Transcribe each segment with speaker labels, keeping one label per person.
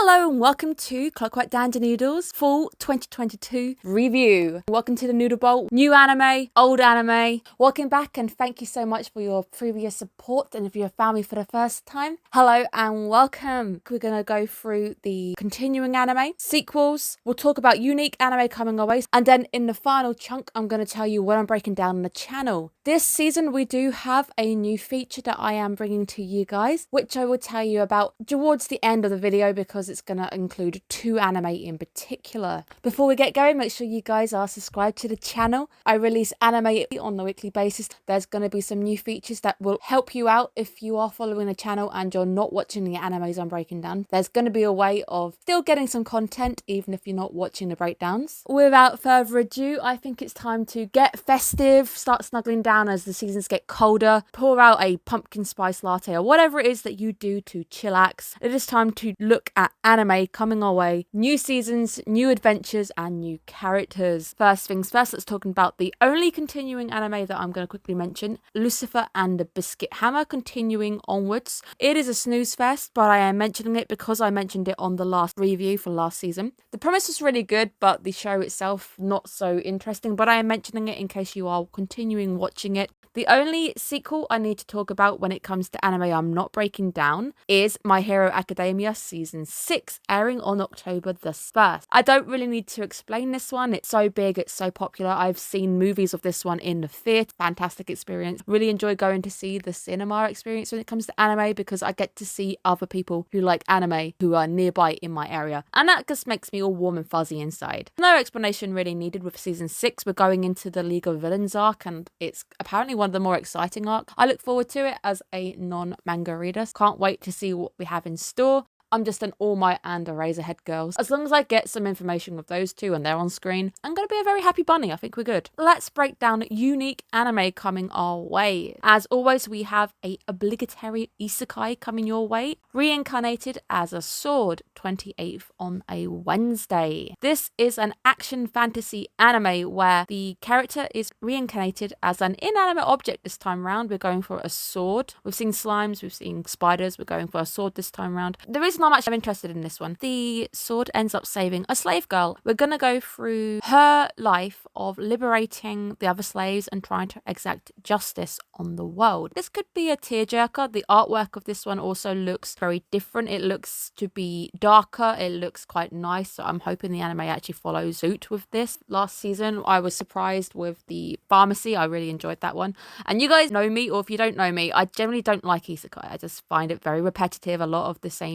Speaker 1: Hello and welcome to Clockwork and Noodles Fall 2022 review. Welcome to the Noodle Bowl. New anime, old anime. Welcome back and thank you so much for your previous support. And if you're a family for the first time, hello and welcome. We're going to go through the continuing anime, sequels. We'll talk about unique anime coming our way. And then in the final chunk, I'm going to tell you what I'm breaking down on the channel. This season, we do have a new feature that I am bringing to you guys, which I will tell you about towards the end of the video because it's going to include 2 anime in particular. Before we get going, make sure you guys are subscribed to the channel. I release anime on a weekly basis. There's going to be some new features that will help you out if you are following the channel and you're not watching the animes I'm breaking down. There's going to be a way of still getting some content even if you're not watching the breakdowns. Without further ado, I think it's time to get festive, start snuggling down as the seasons get colder, pour out a pumpkin spice latte or whatever it is that you do to chillax. It is time to look at anime coming our way, new seasons, new adventures and new characters. First things first, let's talk about the only continuing anime that I'm going to quickly mention, Lucifer and the Biscuit Hammer, continuing onwards. It is a snooze fest, but I am mentioning it because I mentioned it on the last review for last season. The premise was really good, but the show itself not so interesting, but I am mentioning it in case you are continuing watching it. The only sequel I need to talk about when it comes to anime I'm not breaking down is My Hero Academia Season 6, airing on October the 1st. I don't really need to explain this one. It's so big, it's so popular. I've seen movies of this one in the theatre. Fantastic experience. Really enjoy going to see the cinema experience when it comes to anime because I get to see other people who like anime who are nearby in my area. And that just makes me all warm and fuzzy inside. No explanation really needed with Season 6. We're going into the League of Villains arc and it's apparently one of the more exciting arcs. I look forward to it as a non-manga reader. Can't wait to see what we have in store. I'm just an All Might and a Razorhead girl. As long as I get some information with those two and they're on screen, I'm going to be a very happy bunny. I think we're good. Let's break down unique anime coming our way. As always, we have a obligatory isekai coming your way. Reincarnated as a Sword, 28th on a Wednesday. This is an action fantasy anime where the character is reincarnated as an inanimate object this time round. We're going for a sword. We've seen slimes, we've seen spiders. We're going for a sword this time round. The reason not much I'm interested in this one. The sword ends up saving a slave girl. We're going to go through her life of liberating the other slaves and trying to exact justice on the world. This could be a tearjerker. The artwork of this one also looks very different. It looks to be darker. It looks quite nice. So I'm hoping the anime actually follows suit with this. Last season, I was surprised with the pharmacy. I really enjoyed that one. And you guys know me, or if you don't know me, I generally don't like isekai. I just find it very repetitive. A lot of the samey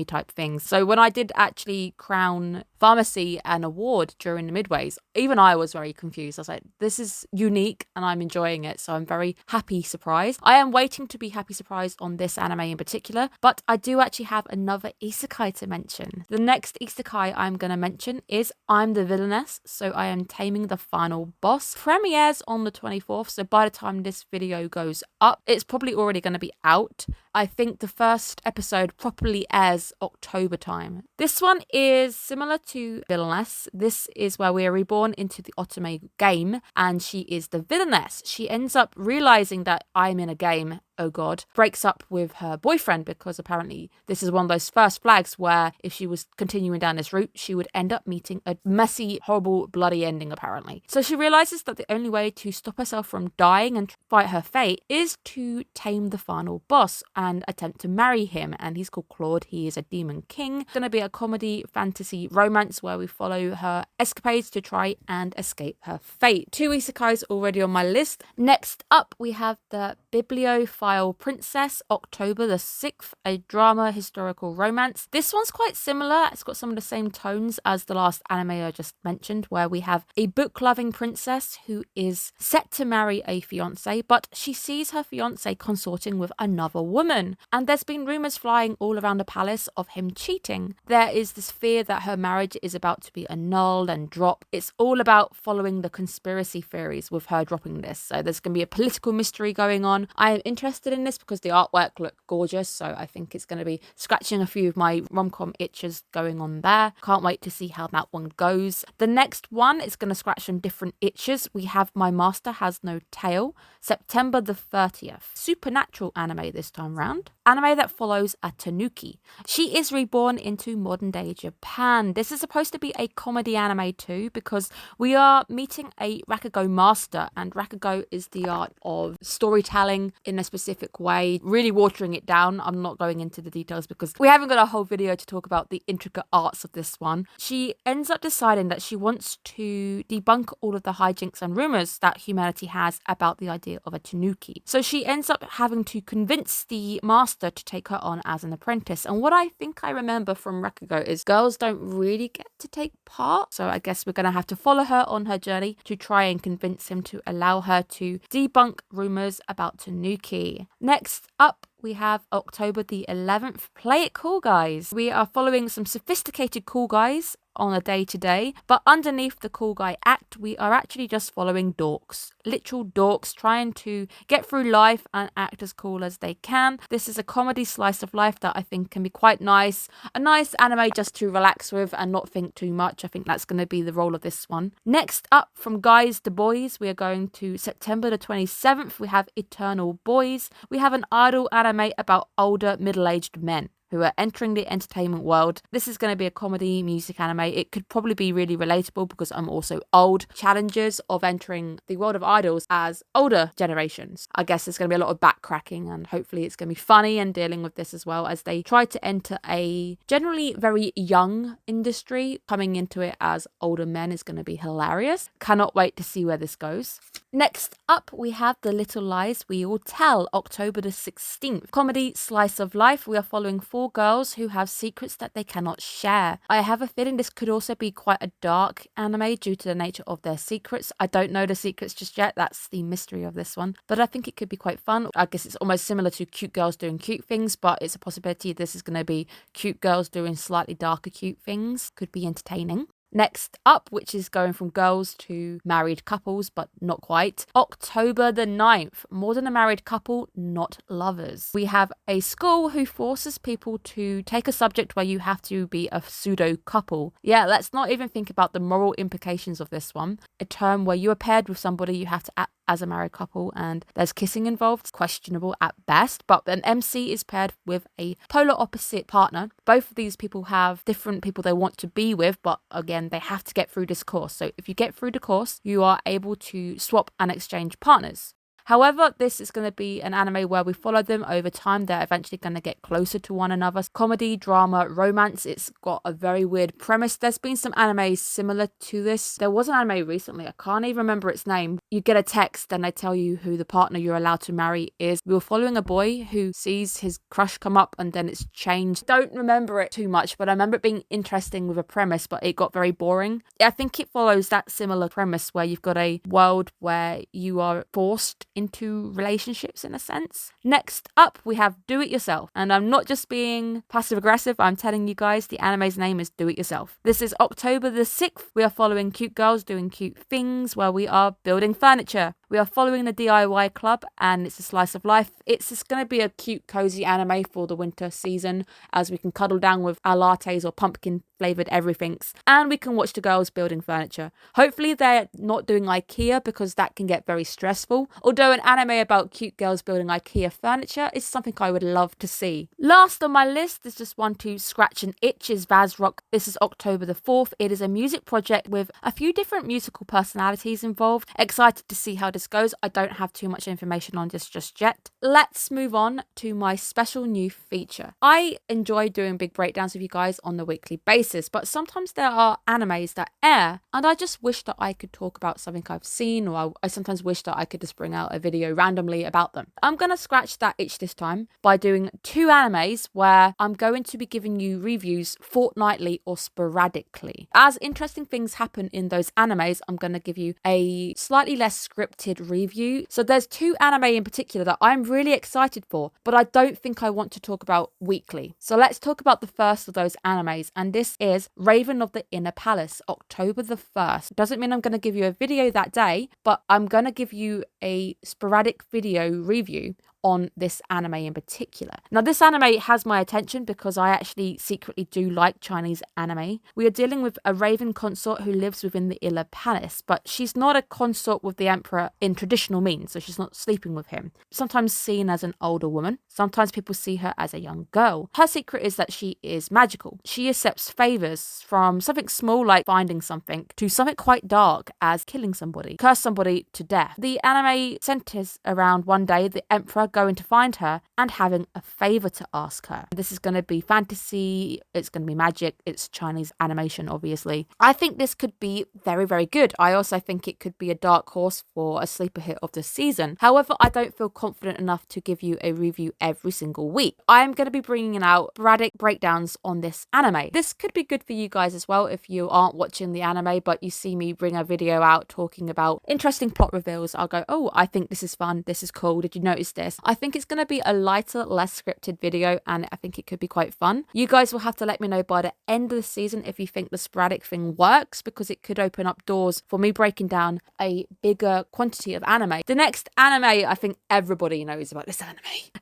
Speaker 1: type things. So when I did actually crown pharmacy an award during the midways, even I was very confused. I was like, this is unique and I'm enjoying it. So I'm very happy surprised. I am waiting to be happy surprised on this anime in particular, but I do actually have another isekai to mention. The next isekai I'm going to mention is I'm the Villainess. So I am taming the final boss. Premieres on the 24th. So by the time this video goes up, it's probably already going to be out. I think the first episode properly airs October time. This one is similar to Villainess. This is where we are reborn into the Otome game and she is the villainess. She ends up realizing that I'm in a game. Oh god, breaks up with her boyfriend because apparently this is one of those first flags where if she was continuing down this route, she would end up meeting a messy, horrible, bloody ending apparently. So she realizes that the only way to stop herself from dying and fight her fate is to tame the final boss and attempt to marry him. And he's called Claude. He is a demon king. It's going to be a comedy, fantasy, romance where we follow her escapades to try and escape her fate. 2 isekais already on my list. Next up, we have the Bibliophile Princess, October the 6th, a drama historical romance. This one's quite similar. It's got some of the same tones as the last anime I just mentioned, where we have a book-loving princess who is set to marry a fiance, but she sees her fiance consorting with another woman. And there's been rumours flying all around the palace of him cheating. There is this fear that her marriage is about to be annulled and drop. It's all about following the conspiracy theories with her dropping this. So there's going to be a political mystery going on. I am interested in this because the artwork looked gorgeous, so I think it's going to be scratching a few of my rom-com itches going on there. Can't wait to see how that one goes. The next one is going to scratch some different itches. We have My Master Has No Tail, September the 30th. Supernatural anime this time round. anime that follows a tanuki. She is reborn into modern day Japan. This is supposed to be a comedy anime too, because we are meeting a rakugo master, and rakugo is the art of storytelling in a specific way, really watering it down. I'm not going into the details because we haven't got a whole video to talk about the intricate arts of this one. She ends up deciding that she wants to debunk all of the hijinks and rumors that humanity has about the idea of a tanuki. So she ends up having to convince the master to take her on as an apprentice. And what I think I remember from Rakugo is girls don't really get to take part. So I guess we're going to have to follow her on her journey to try and convince him to allow her to debunk rumors about tanuki. Next up, we have October the 11th. Play it cool, guys. We are following some sophisticated cool guys on a day-to-day, but underneath the cool guy act, we are actually just following dorks. Literal dorks trying to get through life and act as cool as they can. This is a comedy slice of life that I think can be quite nice. A nice anime just to relax with and not think too much. I think that's going to be the role of this one. Next up, from guys to boys, we are going to September the 27th. We have Eternal Boys. We have an idol anime about older middle-aged men who are entering the entertainment world. This is going to be a comedy music anime. It could probably be really relatable because I'm also old. Challenges of entering the world of idols as older generations. I guess there's going to be a lot of back cracking, and hopefully it's going to be funny and dealing with this as well as they try to enter a generally very young industry. Coming into it as older men is going to be hilarious. Cannot wait to see where this goes. Next up, we have The Little Lies We All Tell, October the 16th. Comedy slice of life. We are following 4 girls who have secrets that they cannot share. I have a feeling this could also be quite a dark anime due to the nature of their secrets. I don't know the secrets just yet. That's the mystery of this one. But I think it could be quite fun. I guess it's almost similar to cute girls doing cute things, but it's a possibility this is going to be cute girls doing slightly darker cute things. Could be entertaining. Next up, which is going from girls to married couples, but not quite. October the 9th, more than a married couple, not lovers. We have a school who forces people to take a subject where you have to be a pseudo couple. Yeah, let's not even think about the moral implications of this one. A term where you are paired with somebody you have to act as a married couple and there's kissing involved. It's questionable at best, but an MC is paired with a polar opposite partner. Both of these people have different people they want to be with, but again, they have to get through this course. So if you get through the course, you are able to swap and exchange partners. However, this is going to be an anime where we follow them over time. They're eventually going to get closer to one another. Comedy, drama, romance. It's got a very weird premise. There's been some animes similar to this. There was an anime recently. I can't even remember its name. You get a text and they tell you who the partner you're allowed to marry is. We were following a boy who sees his crush come up and then it's changed. Don't remember it too much, but I remember it being interesting with a premise, but it got very boring. I think it follows that similar premise where you've got a world where you are forced into relationships in a sense. Next up, we have Do It Yourself. And I'm not just being passive aggressive, I'm telling you guys the anime's name is Do It Yourself. This is October the 6th. We are following cute girls doing cute things where we are building furniture. We are following the DIY club and it's a slice of life. It's just going to be a cute, cozy anime for the winter season as we can cuddle down with our lattes or pumpkin flavoured everythings and we can watch the girls building furniture. Hopefully they're not doing IKEA because that can get very stressful. Although an anime about cute girls building IKEA furniture is something I would love to see. Last on my list is just one to scratch an itch is Vazrock. This is October the 4th. It is a music project with a few different musical personalities involved. Excited to see how this goes. I don't have too much information on this just yet. Let's move on to my special new feature. I enjoy doing big breakdowns with you guys on a weekly basis, but sometimes there are animes that air and I just wish that I could talk about something I've seen, or I sometimes wish that I could just bring out a video randomly about them. I'm going to scratch that itch this time by doing 2 animes where I'm going to be giving you reviews fortnightly or sporadically. As interesting things happen in those animes, I'm going to give you a slightly less scripted review. So there's 2 anime in particular that I'm really excited for, but I don't think I want to talk about weekly. So let's talk about the first of those animes, and this is Raven of the Inner Palace, October the 1st. Doesn't mean I'm going to give you a video that day, but I'm going to give you a sporadic video review on this anime in particular. Now, this anime has my attention because I actually secretly do like Chinese anime. We are dealing with a raven consort who lives within the Illa Palace, but she's not a consort with the emperor in traditional means, so she's not sleeping with him. Sometimes seen as an older woman, sometimes people see her as a young girl. Her secret is that she is magical. She accepts favors from something small like finding something to something quite dark as killing somebody, curse somebody to death. The anime centers around one day the emperor going to find her and having a favor to ask her. This is going to be fantasy, it's going to be magic, it's Chinese animation obviously. I think this could be very, very good. I also think it could be a dark horse for a sleeper hit of the season. However, I don't feel confident enough to give you a review every single week. I'm going to be bringing out sporadic breakdowns on this anime. This could be good for you guys as well if you aren't watching the anime but you see me bring a video out talking about interesting plot reveals. I'll go, oh, I think this is fun, this is cool, did you notice this? I think it's going to be a lighter, less scripted video and I think it could be quite fun. You guys will have to let me know by the end of the season if you think the sporadic thing works, because it could open up doors for me breaking down a bigger quantity of anime. The next anime, I think everybody knows about this anime.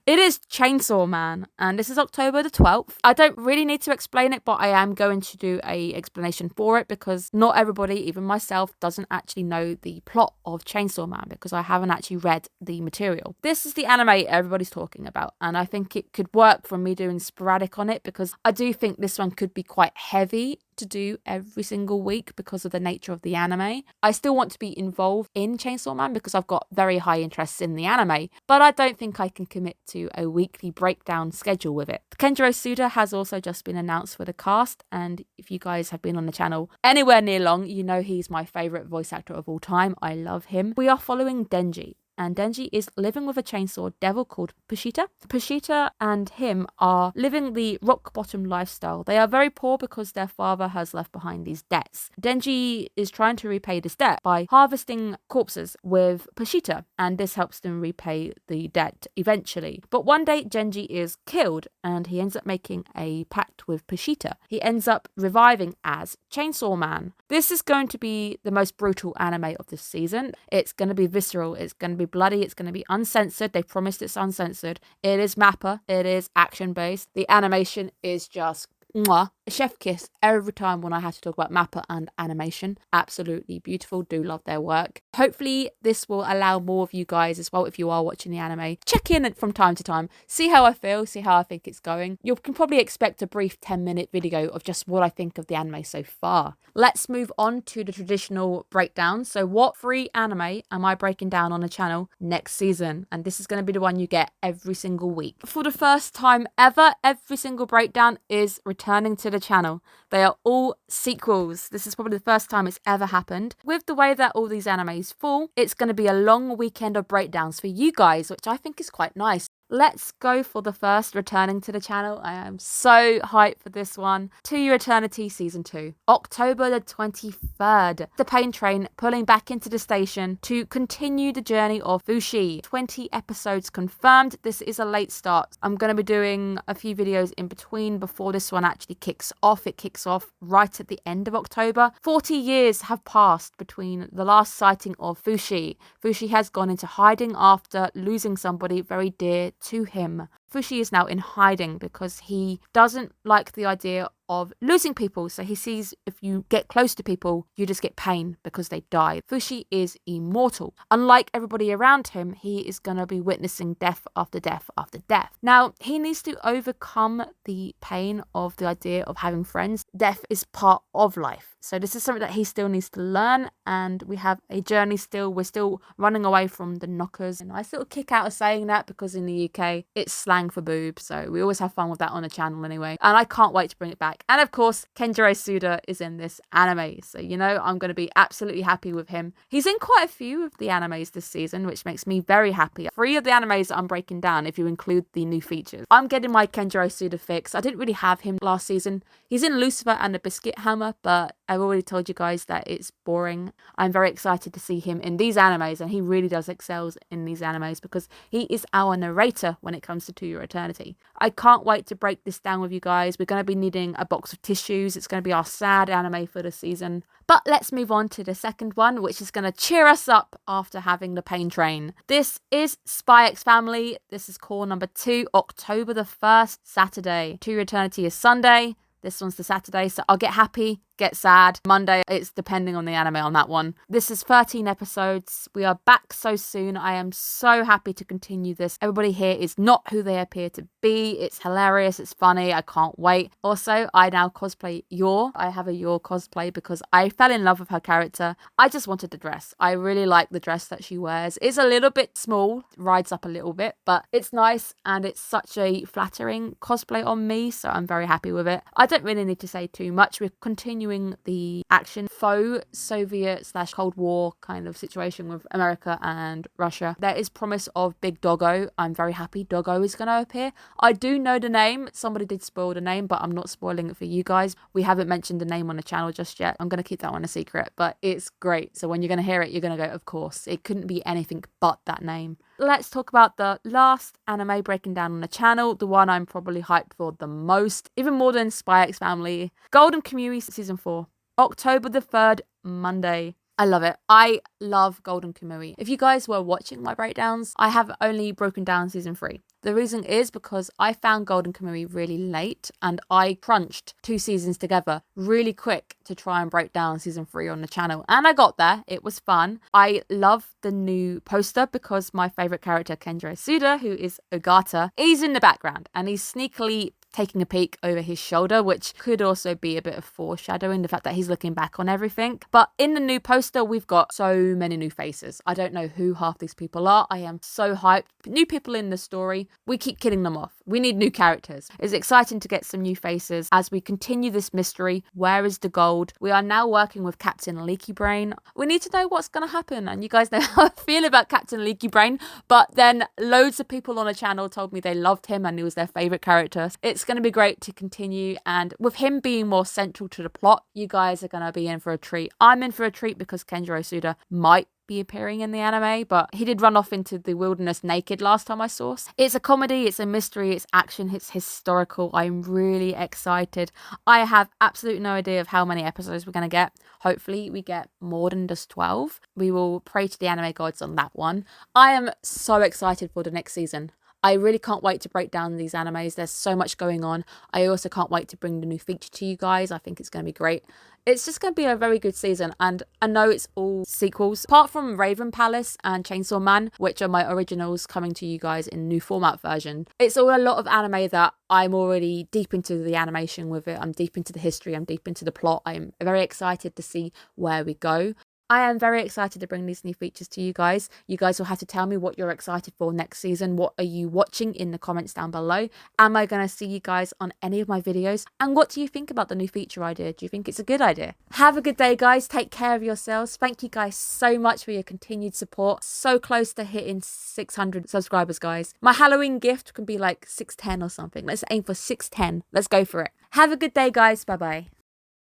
Speaker 1: It is Chainsaw Man, and this is October the 12th. I don't really need to explain it, but I am going to do a explanation for it because not everybody, even myself, doesn't actually know the plot of Chainsaw Man because I haven't actually read the material. This is the anime everybody's talking about, and I think it could work from me doing sporadic on it because I do think this one could be quite heavy to do every single week because of the nature of the anime. I still want to be involved in Chainsaw Man because I've got very high interests in the anime, but I don't think I can commit to a weekly breakdown schedule with it. Kenjiro Suda has also just been announced for the cast, and if you guys have been on the channel anywhere near long, you know he's my favourite voice actor of all time. I love him. We are following Denji, and Denji is living with a chainsaw devil called Pushita. Pushita and him are living the rock bottom lifestyle. They are very poor because their father has left behind these debts. Denji is trying to repay this debt by harvesting corpses with Pushita, and this helps them repay the debt eventually. But one day Denji is killed and he ends up making a pact with Pushita. He ends up reviving as Chainsaw Man. This is going to be the most brutal anime of this season. It's going to be visceral, it's going to be bloody, it's going to be uncensored. They promised it's uncensored. It is Mappa, it is action based. The animation is just mwah, a chef kiss every time when I have to talk about Mappa and animation. Absolutely beautiful. Do love their work. Hopefully this will allow more of you guys as well, if you are watching the anime, check in from time to time, see how I feel, see how I think it's going. You can probably expect a brief 10-minute video of just what I think of the anime so far. Let's move on to the traditional breakdown. So what 3 anime am I breaking down on the channel next season? And this is going to be the one you get every single week. For the first time ever, every single breakdown is returning to the channel. They are all sequels. This is probably the first time it's ever happened. With the way that all these animes fall, it's going to be a long weekend of breakdowns for you guys, which I think is quite nice. Let's go for the first returning to the channel. I am so hyped for this one. To Your Eternity Season 2. October the 23rd. The pain train pulling back into the station to continue the journey of Fushi. 20 episodes confirmed. This is a late start. I'm going to be doing a few videos in between before this one actually kicks off. It kicks off right at the end of October. 40 years have passed between the last sighting of Fushi. Fushi has gone into hiding after losing somebody very dear to him. Fushi is now in hiding because he doesn't like the idea of losing people. So he sees if you get close to people, you just get pain because they die. Fushi is immortal. Unlike everybody around him, he is going to be witnessing death after death after death. Now, he needs to overcome the pain of the idea of having friends. Death is part of life. So this is something that he still needs to learn, and we have a journey still. We're still running away from the knockers. And I sort of kick out of saying that because in the UK, it's slang for boobs. So we always have fun with that on the channel anyway. And I can't wait to bring it back. And of course, Kenjiro Suda is in this anime. So, you know, I'm going to be absolutely happy with him. He's in quite a few of the animes this season, which makes me very happy. 3 of the animes that I'm breaking down, if you include the new features. I'm getting my Kenjiro Suda fix. I didn't really have him last season. He's in Lucifer and the Biscuit Hammer, but I've already told you guys that it's boring. I'm very excited to see him in these animes, and he really does excel in these animes because he is our narrator when it comes to Your Eternity. I can't wait to break this down with you guys. We're going to be needing a box of tissues. It's going to be our sad anime for the season. But let's move on to the second one, which is going to cheer us up after having the pain train. This is Spy X Family. This is core number 2, October the 1st, Saturday. To Your Eternity is Sunday. This one's the Saturday, so I'll get happy, get sad. Monday, it's depending on the anime on that one. This is 13 episodes. We are back so soon. I am so happy to continue this. Everybody here is not who they appear to be. It's hilarious. It's funny. I can't wait. Also, I now cosplay Yor. I have a Yor cosplay because I fell in love with her character. I just wanted the dress. I really like the dress that she wears. It's a little bit small, rides up a little bit, but it's nice and it's such a flattering cosplay on me, so I'm very happy with it. I don't really need to say too much. We're continuing the action faux Soviet/Cold War kind of situation with America and Russia. There is promise of Big Doggo. I'm very happy Doggo is going to appear. I do know the name. Somebody did spoil the name, but I'm not spoiling it for you guys. We haven't mentioned the name on the channel just yet. I'm going to keep that one a secret, but it's great. So when you're going to hear it, you're going to go, of course. It couldn't be anything but that name. Let's talk about the last anime breaking down on the channel, the one I'm probably hyped for the most, even more than Spy X Family. Golden Kamuy Season 4, October the 3rd, Monday. I love it. I love Golden Kamuy. If you guys were watching my breakdowns, I have only broken down Season 3. The reason is because I found Golden Kamuy really late and I crunched 2 seasons together really quick to try and break down Season 3 on the channel. And I got there. It was fun. I love the new poster because my favourite character, Kenjiro Suda, who is Ogata, he's in the background and he's sneakily taking a peek over his shoulder, which could also be a bit of foreshadowing the fact that he's looking back on everything. But in the new poster, we've got so many new faces. I don't know who half these people are. I am so hyped. New people in the story. We keep killing them off. We need new characters. It's exciting to get some new faces as we continue this mystery. Where is the gold? We are now working with Captain Leaky Brain. We need to know what's going to happen. And you guys know how I feel about Captain Leaky Brain. But then loads of people on the channel told me they loved him and he was their favourite character. It's going to be great to continue, and with him being more central to the plot, you guys are going to be in for a treat. I'm in for a treat because Kenjiro Suda might be appearing in the anime, but he did run off into the wilderness naked last time I saw. It's a comedy, it's a mystery, it's action, it's historical. I'm really excited. I have absolutely no idea of how many episodes we're going to get. Hopefully we get more than just 12. We will pray to the anime gods on that one. I am so excited for the next season. I really can't wait to break down these animes. There's so much going on. I also can't wait to bring the new feature to you guys. I think it's going to be great. It's just going to be a very good season, and I know it's all sequels. Apart from Raven Palace and Chainsaw Man, which are my originals coming to you guys in new format version. It's all a lot of anime that I'm already deep into the animation with it. I'm deep into the history. I'm deep into the plot. I'm very excited to see where we go. I am very excited to bring these new features to you guys. You guys will have to tell me what you're excited for next season. What are you watching in the comments down below? Am I going to see you guys on any of my videos? And what do you think about the new feature idea? Do you think it's a good idea? Have a good day, guys. Take care of yourselves. Thank you guys so much for your continued support. So close to hitting 600 subscribers, guys. My Halloween gift can be like 610 or something. Let's aim for 610. Let's go for it. Have a good day, guys. Bye-bye.